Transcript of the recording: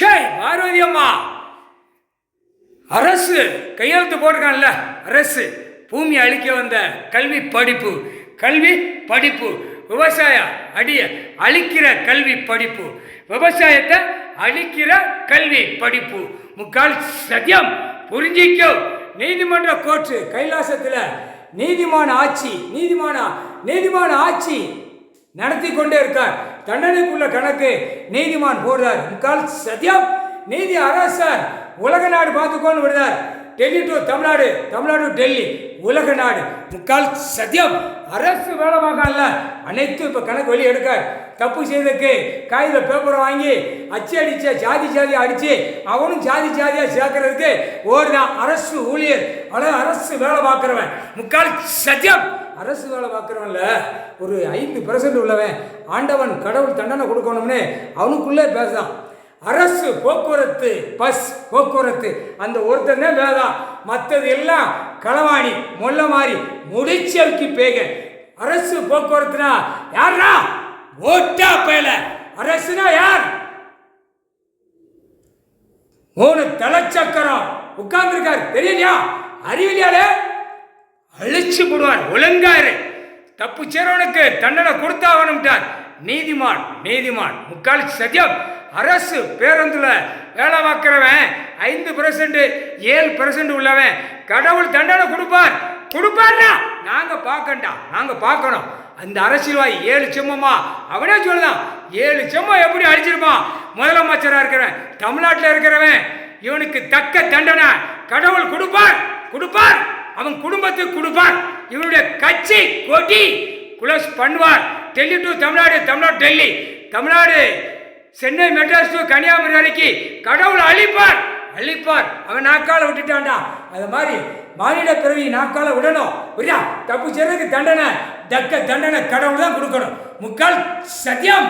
பார்வதி அம்மா, அரசு கையெழுத்து போட்டிருக்கான்ல, அரசு பூமி அழிக்க வந்த கல்வி படிப்பு விவசாயம் அழிக்கிற கல்வி படிப்பு, விவசாயத்தை அழிக்கிற கல்வி படிப்பு, முக்கால் சத்தியம் புரிஞ்சிக்கோ. நீதிமன்ற கோர்ட்டு கைலாசத்தில் நீதிமான ஆட்சி நடத்தி கொண்டே இருக்கார். தண்டனைக்குள்ள கணக்கு நீதிமான் போடுறார். முக்கால் சத்தியம் நீதி அரசர் உலக நாடு பார்த்துக்கோன்னு விடுறார். டெல்லி டு தமிழ்நாடு, தமிழ்நாடு டெல்லி உலக நாடு. முக்கால் சத்தியம் அரசு வேலை பார்க்கல. அனைத்து இப்போ கணக்கு வெளியே எடுக்க தப்பு செய்ததுக்கு காகித பேப்பரை வாங்கி அடிச்ச ஜாதியாக அடித்து அவனும் ஜாதியாக சேர்க்கறதுக்கு ஓடுதான் அரசு ஊழியர். ஆனால் அரசு வேலை பார்க்குறவன் முக்கால் சத்தியம் அரசு வேலை பார்க்குறவன்ல ஒரு 5% உள்ளவன் ஆண்டவன் கடவுள் தண்டனை கொடுக்கணும்னு அவனுக்குள்ளே பேசுதான். அரசு போக்குவரத்து பஸ் போக்குவரத்து அந்த ஒருத்தனே வேதா, மற்றது எல்லாம் களவாணி மொல்ல மாதிரி முடிச்சலுக்கு பேக. அரசு போக்குவரத்துனா யாரா? ஓட்டா பயல. அரசுனா யார்? 3 தலைச்சக்கரம் உட்கார்ந்துருக்காரு தெரியலையா? அறிவிலியாலே அழிச்சு போடுவார். ஒழுங்காரு தப்பு செய்றவனுக்கு தண்டனை கொடுத்தாகணும்ட்டார் நீதிமான். முக்கால் சத்தியம் அரசு பேருந்துல வேலை பார்க்கிறவன் 5% 7% உள்ளவன் கடவுள் தண்டனை கொடுப்பார்னா நாங்க பார்க்கணும். அந்த அரசியல்வாதி 7 செம்மமா அவனே சொல்லுதான். 7 செம்மம் எப்படி அடிச்சிருப்பான்? முதலமைச்சராக இருக்கிறவன், தமிழ்நாட்டில் இருக்கிறவன், இவனுக்கு தக்க தண்டனை கடவுள் கொடுப்பார். அவன் குடும்பத்துக்கு கொடுப்பார். இவனுடைய கட்சி கொடி குளோஸ் பண்ணுவார். டெல்லி டு தமிழ்நாடு, தமிழ்நாடு டெல்லி, தமிழ்நாடு சென்னை மெட்ராஸ் டு கன்னியாகுமரி வரைக்கும் கடவுள் அழிப்பார். அவன் நாக்கால விட்டுட்டான்டா. அது மாதிரி மாநில பிறவி நாக்கால விடணும். புரியா? தப்பு செய்யறதுக்கு தண்டனை கடவுள் தான் கொடுக்கணும். முக்கால் சத்தியம்.